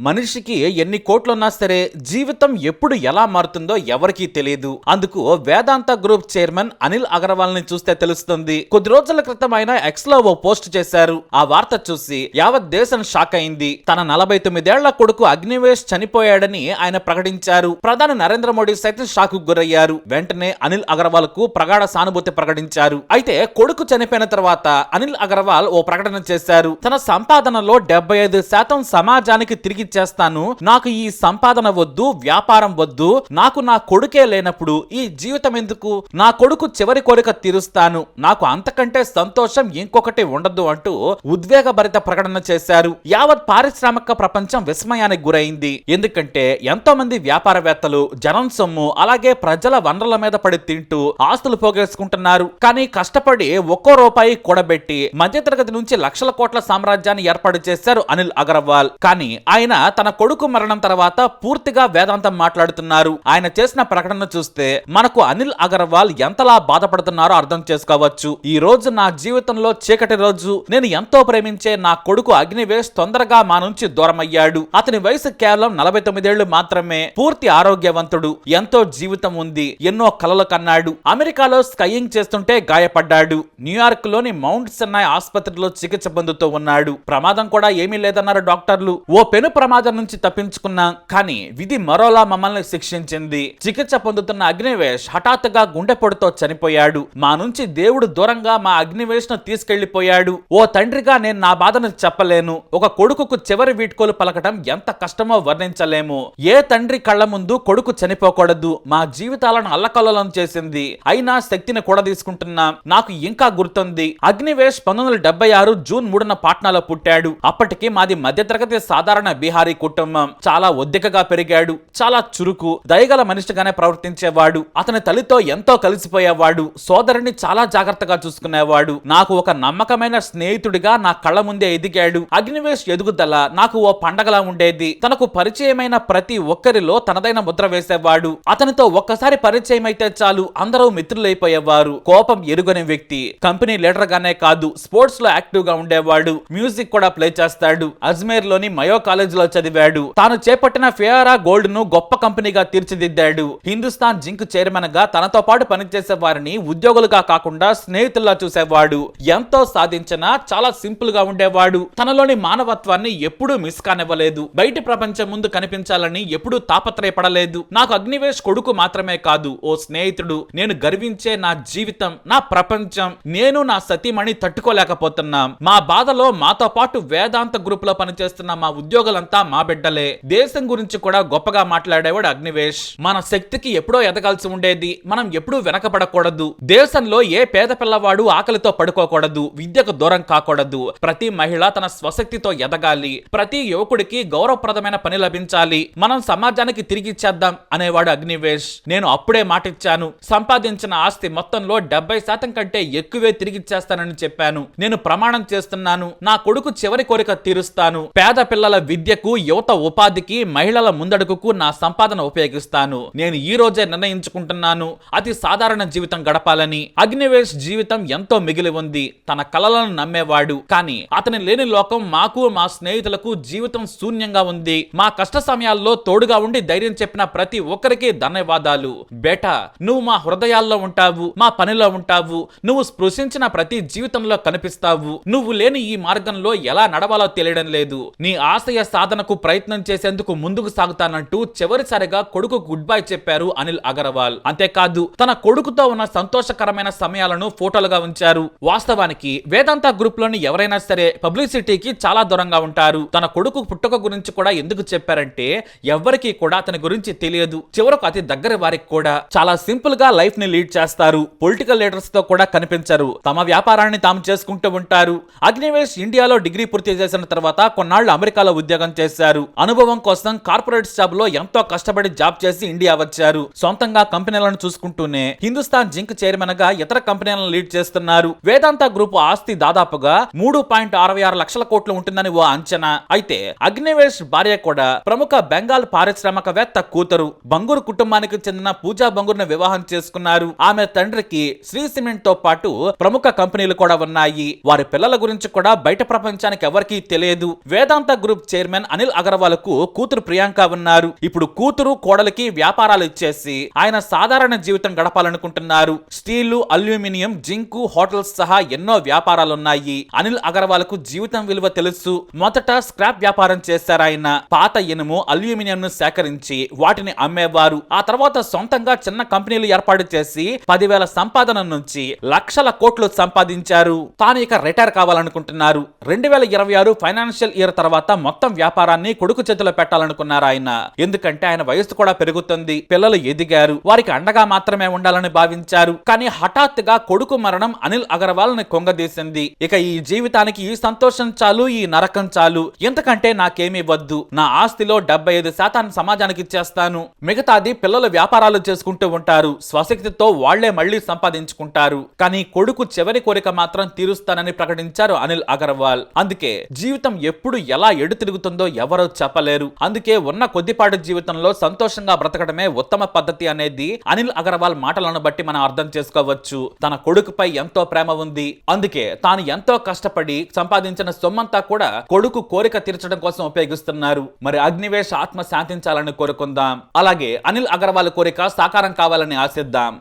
మనిషికి ఎన్ని కోట్లున్నా సరే జీవితం ఎప్పుడు ఎలా మారుతుందో ఎవరికీ తెలియదు. అందుకు వేదాంత గ్రూప్ చైర్మన్ అనిల్ అగర్వాల్ ని చూస్తే తెలుస్తుంది. కొద్ది రోజుల క్రితం ఆయన ఎక్స్ లో ఓ పోస్ట్ చేశారు. ఆ వార్త చూసి యావత్ దేశం షాక్ అయింది. తన 49 ఏళ్ల కొడుకు అగ్నివేష్ చనిపోయాడని ఆయన ప్రకటించారు. ప్రధాని నరేంద్ర మోడీ సైతం షాక్ కు గురయ్యారు. వెంటనే అనిల్ అగర్వాల్ కు ప్రగాఢ సానుభూతి ప్రకటించారు. అయితే కొడుకు చనిపోయిన తర్వాత అనిల్ అగర్వాల్ ఓ ప్రకటన చేశారు. తన సంపాదనలో 75% సమాజానికి తిరిగి చేస్తాను. నాకు ఈ సంపాదన వద్దు, వ్యాపారం వద్దు. నాకు నా కొడుకే లేనప్పుడు ఈ జీవితం ఎందుకు? నా కొడుకు చివరి కోరిక తీరుస్తాను. నాకు అంతకంటే సంతోషం ఇంకొకటి ఉండదు అంటూ ఉద్వేగభరిత ప్రకటన చేశారు. యావత్ పారిశ్రామిక ప్రపంచం విస్మయానికి గురైంది. ఎందుకంటే ఎంతో మంది వ్యాపారవేత్తలు జనం సొమ్ము అలాగే ప్రజల వనరుల మీద పడి తింటూ ఆస్తులు పోగేసుకుంటున్నారు. కానీ కష్టపడి ఒక్కో రూపాయి కూడబెట్టి మధ్యతరగతి నుంచి లక్షల కోట్ల సామ్రాజ్యాన్ని ఏర్పాటు చేశారు అనిల్ అగర్వాల్. కానీ ఆయన తన కొడుకు మరణం తర్వాత పూర్తిగా వేదాంతం మాట్లాడుతున్నారు. ఆయన చేసిన ప్రకటన చూస్తే మనకు అనిల్ అగర్వాల్ ఎంతలా బాధపడుతున్నారో అర్థం చేసుకోవచ్చు. ఈ రోజు నా జీవితంలో చీకటి రోజు. నేను ఎంతో ప్రేమించే నా కొడుకు అగ్నివేష్ తొందరగా మా నుంచి దూరమయ్యాడు. అతని వయసు కేవలం 49 ఏళ్లు మాత్రమే. పూర్తి ఆరోగ్యవంతుడు. ఎంతో జీవితం ఉంది. ఎన్నో కలలు కన్నాడు. అమెరికాలో స్కైయింగ్ చేస్తుంటే గాయపడ్డాడు. న్యూయార్క్ లోని మౌంట్ సిన్నాయ్ ఆసుపత్రిలో చికిత్స పొందుతూ ఉన్నాడు. ప్రమాదం కూడా ఏమీ లేదన్నారు డాక్టర్లు. ఓ పెను ప్రమాదం నుంచి తప్పించుకున్నాం, కానీ విధి మరోలా మమ్మల్ని శిక్షించింది. చికిత్స పొందుతున్న అగ్నివేష్ హఠాత్తుగా గుండెపోటుతో చనిపోయాడు. మా నుంచి దేవుడు దూరంగా మా అగ్నివేష్ ను తీసుకెళ్లిపోయాడు. ఓ తండ్రిగా నేను నా బాధను చెప్పలేను. ఒక కొడుకుకు చివరి వీడ్కోలు పలకటం ఎంత కష్టమో వర్ణించలేము. ఏ తండ్రి కళ్ళ ముందు కొడుకు చనిపోకూడదు. మా జీవితాలను అల్లకల్లోలం చేసింది. అయినా శక్తిని కూడా తీసుకుంటున్నాం. నాకు ఇంకా గుర్తుంది, అగ్నివేష్ 1976 జూన్ 3న పాట్నాలో పుట్టాడు. అప్పటికి మాది మధ్యతరగతి సాధారణ బీహారీ కుటుంబం. చాలా ఒద్దికగా పెరిగాడు. చాలా చురుకు, దయగల మనిషిగానే ప్రవర్తించేవాడు. అతని తల్లితో ఎంతో కలిసిపోయేవాడు. సోదరుని చాలా జాగ్రత్తగా చూసుకునేవాడు. నాకు ఒక నమ్మకమైన స్నేహితుడిగా నా కళ్ళ ముందే ఎదిగాడు. అగ్నివేష్ ఎదుగుదల నాకు ఓ పండగలా ఉండేది. తనకు పరిచయమైన ప్రతి ఒక్కరిలో తనదైన ముద్ర వేసేవాడు. అతనితో ఒక్కసారి పరిచయం అయితే చాలు అందరూ మిత్రులైపోయేవారు. కోపం ఎరుగని వ్యక్తి. కంపెనీ లీడర్ గానే కాదు, స్పోర్ట్స్ లో యాక్టివ్ గా ఉండేవాడు. మ్యూజిక్ కూడా ప్లే చేస్తాడు. అజ్మేర్ లోని మయో కాలేజ్ లో చదివాడు. తాను చేపట్టిన ఫియారా గోల్డ్ ను గొప్ప కంపెనీగా తీర్చిదిద్దాడు. హిందుస్థాన్ జింక్ చైర్మన్ గా తనతో పాటు పనిచేసే వారిని ఉద్యోగులుగా కాకుండా స్నేహితుల్లా చూసేవాడు. ఎంతో సాధించినా చాలా సింపుల్ గా ఉండేవాడు. తనలోని మానవత్వాన్ని ఎప్పుడూ మిస్ కానివ్వలేదు. బయటి ప్రపంచం ముందు కనిపించాలని ఎప్పుడూ తాపత్రయపడలేదు. నాకు అగ్నివేష్ కొడుకు మాత్రమే కాదు, ఓ స్నేహితుడు. నేను గర్వించే నా జీవితం, నా ప్రపంచం. నేను నా సతీమణి తట్టుకోలేకపోతున్నాం. మా బాధలో మాతో పాటు వేదాంత గ్రూప్ లో పనిచేస్తున్న మా ఉద్యోగులంతా మా బిడ్డలే. దేశం గురించి కూడా గొప్పగా మాట్లాడేవాడు అగ్నివేష్. మన శక్తికి ఎప్పుడో ఎదగాల్సి ఉండేది. మనం ఎప్పుడూ వెనకబడకూడదు. దేశంలో ఏ పేద పిల్లవాడు ఆకలితో పడుకోకూడదు. విద్యకు దూరం కాకూడదు. ప్రతి మహిళ తన స్వశక్తితో ఎదగాలి. ప్రతి యువకుడికి గౌరవప్రదమైన పని లభించాలి. మనం సమాజానికి తిరిగి ఇచ్చేద్దాం అనేవాడు అగ్నివేష్. నేను అప్పుడే మాటిచ్చాను. సంపాదించిన ఆస్తి మొత్తంలో 70% కంటే ఎక్కువే తిరిగిచ్చేస్తానని చెప్పాను. నేను ప్రమాణం చేస్తున్నాను. నా కొడుకు చివరి కోరిక తీరుస్తాను. పేద పిల్లల విద్యకు, యువత ఉపాధికి, మహిళల ముందడుగుకు నా సంపాదన ఉపయోగిస్తాను. నేను ఈ రోజే నిర్ణయించుకుంటున్నాను అతి సాధారణ జీవితం గడపాలని. అగ్నివేష్ జీవితం ఎంతో మిగిలి ఉంది. తన కలలను నమ్మేవాడు. కానీ అతని లేని లోకం మాకు, మా స్నేహితులకు జీవితం శూన్యంగా ఉంది. మా కష్ట సమయాల్లో తోడుగా ఉండి ధైర్యం చెప్పిన ప్రతి ఒక్కరికి ధన్యవాదాలు. బేటా, నువ్వు మా హృదయాల్లో ఉంటావు, మా పనిలో ఉంటావు. నువ్వు స్పృశించిన ప్రతి జీవితంలో కనిపిస్తావు. నువ్వు లేని ఈ మార్గంలో ఎలా నడవాలో తెలియడం లేదు. నీ ఆశయ సాధనకు ప్రయత్నం చేసేందుకు ముందుకు సాగుతానంటూ చివరిసారిగా కొడుకు గుడ్ బై చెప్పారు అనిల్ అగర్వాల్. అంతేకాదు, తన కొడుకుతో ఉన్న సంతోషకరమైన సమయాలను ఫోటోలుగా ఉంచారు. వాస్తవానికి వేదాంత గ్రూప్ లోని ఎవరైనా సరే పబ్లిసిటీకి చాలా దూరంగా ఉంటారు. తన కొడుకు పుట్టుక గురించి కూడా ఎందుకు చెప్పారంటే ఎవ్వరికీ కూడా అతని గురించి తెలియదు. చివరకు అతి దగ్గర వారికి కూడా. చాలా సింపుల్ గా లైఫ్ ని లీడ్ చేస్తారు. పొలిటికల్ లీడర్స్ తో కూడా కనిపించరు. తమ వ్యాపారాన్ని తాము చేసుకుంటూ ఉంటారు. అగ్నివేష్ ఇండియాలో డిగ్రీ పూర్తి చేసిన తర్వాత కొన్నాళ్లు అమెరికాలో ఉద్యోగం చేశారు. అనుభవం కోసం కార్పొరేట్ జాబ్ లో ఎంతో కష్టపడి జాబ్ చేసి ఇండియా వచ్చారు. సొంతంగా కంపెనీలను చూసుకుంటూనే హిందుస్థాన్ జింక్ చైర్మన్ గా ఇతర కంపెనీలను లీడ్ చేస్తున్నారు. వేదాంత గ్రూప్ ఆస్తి దాదాపుగా 3.66 లక్షల కోట్లు ఉంటుందని ఓ అంచనా. అయితే అగ్నివేష్ భార్య కూడా ప్రముఖ బెంగాల్ పారిశ్రామికవేత్త కూతురు. బంగూర్ కుటుంబానికి చెందిన పూజా బంగూర్ను వివాహం చేసుకున్నారు. ఆమె తండ్రికి శ్రీ సిమెంట్ తో పాటు ప్రముఖ కంపెనీలు కూడా ఉన్నాయి. వారి పిల్లల గురించి కూడా బయట ప్రపంచానికి ఎవరికీ తెలియదు. వేదాంత గ్రూప్ చైర్మన్ అనిల్ అగర్వాల్ కు కూతురు ప్రియాంక ఉన్నారు. ఇప్పుడు కూతురు కోడలికి వ్యాపారాలు ఇచ్చేసి ఆయన సాధారణ జీవితం గడపాలనుకుంటున్నారు. స్టీలు, అల్యూమినియం, జింకు, హోటల్స్ సహా ఎన్నో వ్యాపారాలున్నాయి. అనిల్ అగర్వాల్ కు జీవితం విలువ తెలుసు. మొదట స్క్రాప్ వ్యాపారం చేశారు ఆయన. పాత ఇనుము, అల్యూమినియం ను సేకరించి వాటిని అమ్మేవారు. ఆ తర్వాత సొంతంగా చిన్న కంపెనీలు ఏర్పాటు చేసి 10,000 సంపాదన నుంచి లక్షల కోట్లు సంపాదించారు. తాను ఇక రిటైర్ కావాలనుకుంటున్నారు. 2026 ఫైనాన్షియల్ ఇయర్ తర్వాత మొత్తం వ్యాపారాన్ని కొడుకు చేతిలో పెట్టాలనుకున్నారు ఆయన. ఎందుకంటే ఆయన వయసు కూడా పెరుగుతుంది, పిల్లలు ఎదిగారు, వారికి అండగా మాత్రమే ఉండాలని భావించారు. కానీ హఠాత్తుగా కొడుకు మరణం అనిల్ అగర్వాల్ ని కొంగదీసింది. ఇక ఈ జీవితానికి ఈ సంతోషం చాలు, ఈ నరకం చాలు, ఎంతకంటే నాకేమీ వద్దు. నా ఆస్తిలో 75% సమాజానికి ఇచ్చేస్తాను, మిగతాది పిల్లలు వ్యాపారాలు చేసుకుంటూ ఉంటారు, స్వశక్తితో వాళ్లే మళ్లీ సంపాదించుకుంటారు. కానీ కొడుకు చివరి కోరిక మాత్రం తీరుస్తానని ప్రకటించారు అనిల్ అగర్వాల్. అందుకే జీవితం ఎప్పుడు ఎలా ఎడు తిరుగుతుందో ఎవరో చెప్పలేరు. అందుకే ఉన్న కొద్దిపాటి జీవితంలో సంతోషంగా బ్రతకడమే ఉత్తమ పద్ధతి అనేది అనిల్ అగర్వాల్ మాటలను బట్టి మనం అర్థం చేసుకోవచ్చు. తన కొడుకుపై ఎంతో ప్రేమ ఉంది. అందుకే తాను ఎంతో కష్టపడి సంపాదించిన సొమ్మంతా కూడా కొడుకు కోరిక తీర్చడం కోసం ఉపయోగిస్తున్నారు. మరి అగ్నివేశ్ ఆత్మ శాంతించాలని కోరుకుందాం. అలాగే అనిల్ అగర్వాల్ కోరిక సాకారం కావాలని ఆశిద్దాం.